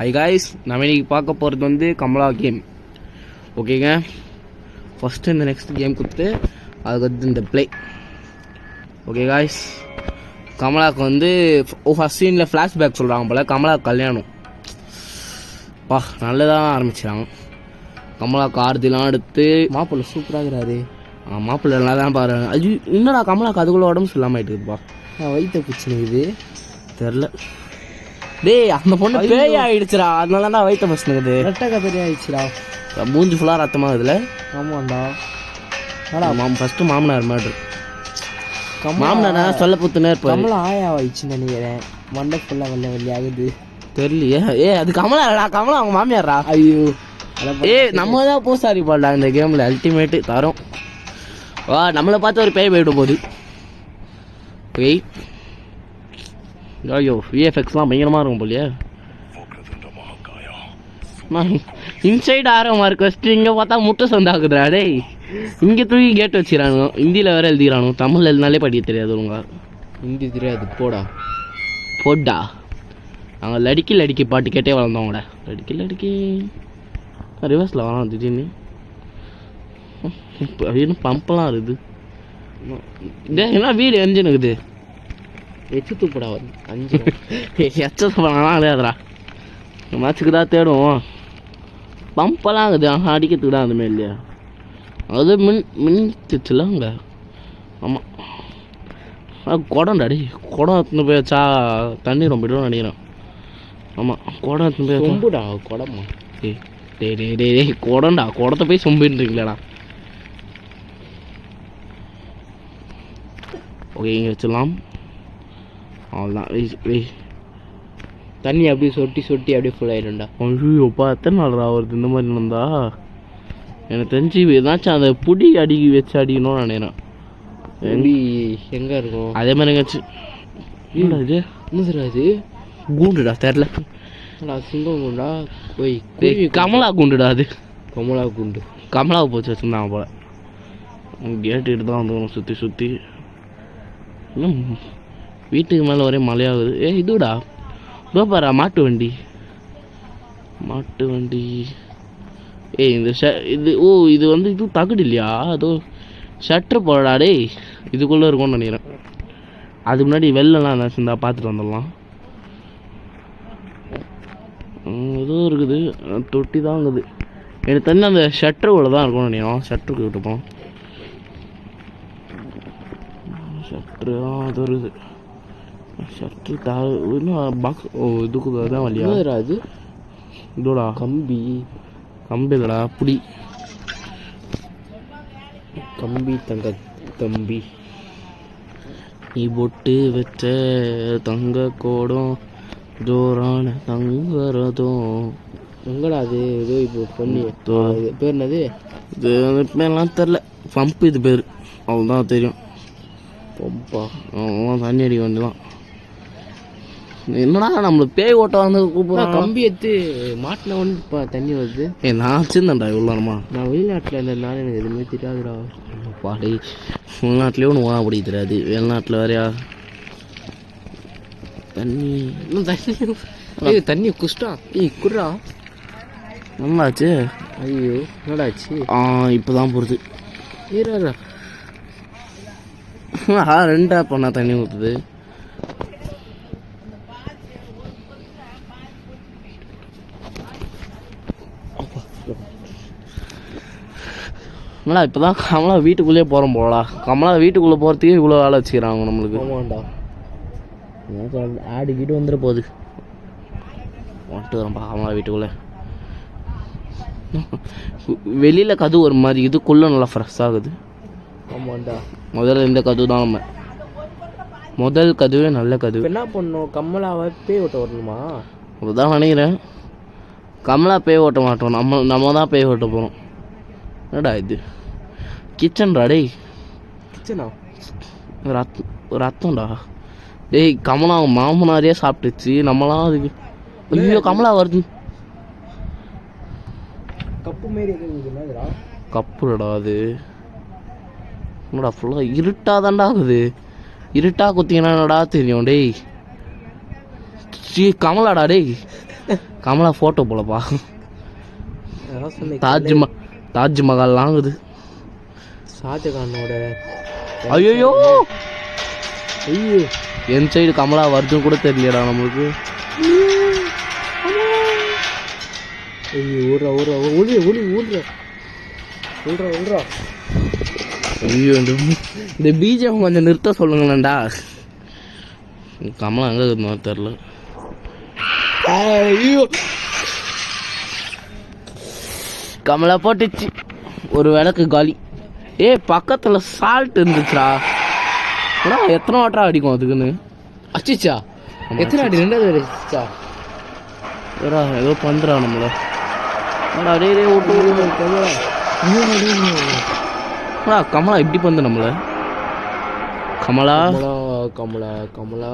High guys, நம்ம இன்னைக்கு பார்க்க போகிறது வந்து கமலா கேம். ஓகேங்க, ஃபஸ்ட்டு இந்த நெக்ஸ்ட் கேம் கொடுத்து அதுக்கு வந்து இந்த ப்ளே. ஓகே காய்ஸ், கமலாவுக்கு வந்து ஃபஸ்ட் சீனில் ஃப்ளாஷ்பேக் சொல்கிறாங்க போல். கமலாவுக்கு கல்யாணம் நல்லதாக ஆரம்பிச்சாங்க. கமலாவுக்கு ஆறுதிலாம் எடுத்து மாப்பிள்ளை சூப்பராகிறாரு. மாப்பிள்ளை நல்லா தான் பாரு. அது என்னடா கமலாவுக்கு அதுக்குள்ள உடம்பு சொல்லாமல் ஆகிட்டுருப்பா. வயிற்ற பிடிச்சினுக்குது தெரில. டேய், அந்த பொண்ணு பேய் ஆகிடுச்சுடா, அதனால தான் வயிற்ற பசினுக்குது. ரெட்டை கதறி ஆகிடுச்சுடா, மூஞ்சி ஃபுல்லாக ரத்தமாக இதில். ஆமாண்டா. ஃபஸ்ட்டு மாமனார் மேட்ரு. மாமனார் சொல்ல புத்துனே இருப்பாரு. கமலா ஆயா ஆயிடுச்சுன்னு நினைக்கிறேன். மண்டை ஃபுல்லாக வெள்ளை வெள்ளி ஆகுது தெரியலையே. அது கமலா இல்லடா, கமலா அவங்க மாமியாரா. ஐயோ, நம்ம தான் பூசாரி பாடா இந்த கேமில். அல்டிமேட்டு தரோம். நம்மளை பார்த்து ஒரு பேய் போயிடும் போது. பேய் ஐயோ, விஎஃப்எக்ஸ்லாம் பயங்கரமாக இருக்கும் போலியே. இன்சைட் ஆரமாக இருக்கு. ஃபஸ்ட்டு இங்கே பார்த்தா முட்டை சொந்தாக்குதுடா. டேய், இங்கே தூக்கி கேட்டு வச்சுக்கிறானுங்க. ஹிந்தியில் வேறு எழுதிக்கிறானுங்க. தமிழ் எழுதினாலே படிக்க தெரியாது. உங்க ஹிந்தி தெரியாது. போடா நாங்கள் லடிக்கி பாட்டு கேட்டே வளர்ந்தோங்கடா. லடிக்கி ரிவர்ஸில் வரோம் திடீர்னு. அப்படின்னு பம்பெல்லாம் இருக்குது. என்ன வீடு எரிஞ்சுனுக்குது. எச்சு தூப்படா வந்து 5 எச்சப்படலாம் அடையாதுடா. மேட்சுக்கு தான் தேடுவோம். பம்பெல்லாம் இருக்குது. அடிக்கிறதுக்கு தான் அதுமாரி இல்லையா. அது மின்னுச்சுல அங்கே. ஆமாம், குடம்டாடி. குடம் எடுத்துன்னு போய் வச்சா தண்ணி ரொம்ப இடம் நினைக்கிறேன். ஆமாம், குடம் எடுத்துன்னு போய் சொம்புடா. குடமா டே குடம்டா. குடத்தை போய் சொம்பின்றீங்களாடா. ஓகே, இங்கே வச்சிடலாம். அவ்வளோதான். வெய் தண்ணி அப்படியே சொட்டி அப்படியே ஃபுல் ஆகிடும்டா. ஐயோப்பா, எத்தனை நாள் வருது இந்த மாதிரி இருந்தா. எனக்கு தெரிஞ்சு ஏதாச்சும் அந்த புடி அடிக்கி வச்சு அடிக்கணும்னு நினைக்கிறேன். எங்கே இருக்கும் அதே மாதிரி எங்கேயாச்சும். இது என்ன அது? கூண்டுடா, தெரில. சிங்கம் கூண்டா. போய் கமலா கூண்டுடா. அது கமலாவை போச்சு வச்சுருந்தாங்க போல. கேட்டுக்கிட்டு தான் வந்துடும் சுற்றி. இன்னும் வீட்டுக்கு மேலே ஒரே மழையாகுது. இதுடா பாரா மாட்டு வண்டி. இந்த இது வந்து இது தகுடு இல்லையா? அதோ ஷட்ரு போடா. டேய், இதுக்குள்ளே இருக்கும்னு நினைக்கிறேன். அதுக்கு முன்னாடி வெள்ளெல்லாம் என்ன இருந்தால் பார்த்துட்டு வந்துடலாம். ஏதோ இருக்குது, தொட்டி தான் இருக்குது. எனக்கு தெரிஞ்ச அந்த ஷட்ருக்குள்ளே தான் இருக்கும்னு நினைக்கிறோம். ஷட்ருக்கு விட்டுப்போம். ஷட்ரு அது வருது. ஷட்ரு இன்னும் பாக்ஸ். இதுக்கு தான் வழியா அது. இதோடா கம்பி இல்லைடா, புடி கம்பி. நீ பொட்டு வச்ச தங்க கோடம் ஜோரான தங்கரதும் எங்கடா அது? ஏதோ இப்போ பொண்ணு பேர் என்னது? இது பேர்லாம் தெரில. பம்பு இது பேர் அவ்வளோதான் தெரியும். பம்பா தண்ணி அடிக்க வேண்டியதான். என்னடா நம்மளுக்கு பேய் ஓட்ட வந்து கூப்பிட்றோம். கம்பி எடுத்து மாட்டின ஒன்று இப்போ தண்ணி வருது. நான் வச்சுருந்தேன்டா இவ்வளோ நேரமா. நான் வெளிநாட்டில் இருந்ததுனால எனக்கு எதுவுமே தெரியாதுடா. பாடி உள்நாட்டிலே ஒன்று ஓனா பிடிக்க தெரியாது. வெளிநாட்டில் வேறையா தண்ணி குஷ்டா. குடுறா. நல்லாச்சு. ஐயோ, என்னடாச்சு? இப்போ தான் போகிறது. ஈரா 2 பண்ணா தண்ணி ஊற்றுது. இப்போ தான் கமலா வீட்டுக்குள்ளேயே போகிறோம் போலடா. கமலா வீட்டுக்குள்ளே போகிறதுக்கே இவ்வளோ வேலை வச்சுக்கிறாங்க நம்மளுக்கு. ஆமாண்டா, ஆடிக்கிட்டு வந்துட போகுது. வந்துட்டு வரப்பா கமலா வீட்டுக்குள்ளே. வெளியில் கதவு ஒரு மாதிரி, இதுக்குள்ளே நல்லா ஃப்ரெஷ் ஆகுது. ஆமாண்டா, முதல்ல இந்த கதவு தான் நம்ம முதல் கதவே நல்ல கதவு. என்ன பண்ணணும்? கமலாவை பேய் ஓட்ட வரணுமா? அதுதான் நினைக்கிறேன். கமலா பேய் ஓட்ட மாட்டோம், நம்ம தான் பேய் ஓட்ட போகிறோம். என்னடா இது? கிச்சன்டா. டேய், கிச்சனா? ரத்தம்டா. டேய், கமலா மாமனாரியே சாப்பிட்டுச்சு. நம்மளாம் அதுக்கு. ஐயோ, கமலா வருது. கப்பு மாரி கப்புடா அது. என்னடா ஃபுல்லாக இருட்டாக தான்டா ஆகுது. இருட்டாக குத்திங்கன்னா என்னடா தெரியும்? டேய், கமலாடா. டேய், கமலா ஃபோட்டோ போலப்பா. ரோஷனை தாஜ்மஹால்லாம் ஆகுது. ஷாஜகானோட. ஐயோ ஐயோ என் சைடு கமலா வருதுன்னு கூட தெரியலடா நம்மளுக்கு. ஐயோ ஊர்றா ஊர்றா ஊழி ஊழி ஊழ்றா ஊழ்றா ஊழ்றா. ஐயோ இந்த பிஜிஎம் கொஞ்சம் நிறுத்த சொல்லுங்களேன்டா. கமலா எங்கே இருக்குமா தெரில. ஐயோ கமலா போட்டுச்சு. ஒரு விளக்கு காலி. பக்கத்தில் சால்ட் இருந்துச்சுடா. ஆனால் எத்தனை வாட்டரா அடிக்கும் அதுக்குன்னு. அச்சிச்சா எத்தனை அடி? 2வது அடிச்சா. வேறா ஏதோ பண்ணுறா நம்மள. அப்படியே விட்டு கமலா கமலா இப்படி பண்ணு நம்மள. கமலா கமலா கமலா கமலா.